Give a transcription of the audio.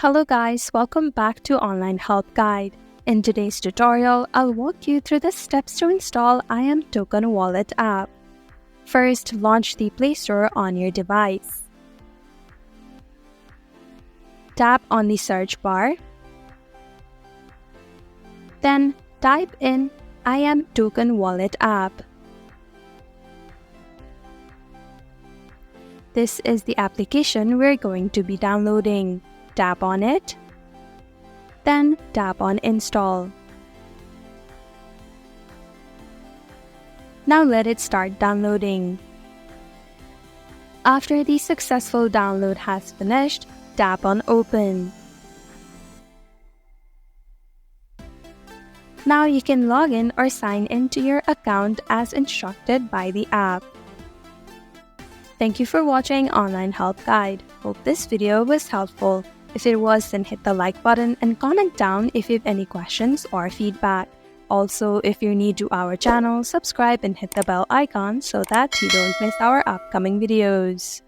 Hello guys, welcome back to Online Help Guide. In today's tutorial, I'll walk you through the steps to install imToken Wallet app. First, launch the Play Store on your device. Tap on the search bar. Then, type in imToken Wallet app. This is the application we're going to be downloading. Tap on it. Then tap on Install. Now let it start downloading. After the successful download has finished, tap on Open. Now you can log in or sign into your account as instructed by the app. Thank you for watching Online Help Guide. Hope this video was helpful. If it was, then hit the like button and comment down if you have any questions or feedback. Also, if you're new to our channel, subscribe and hit the bell icon so that you don't miss our upcoming videos.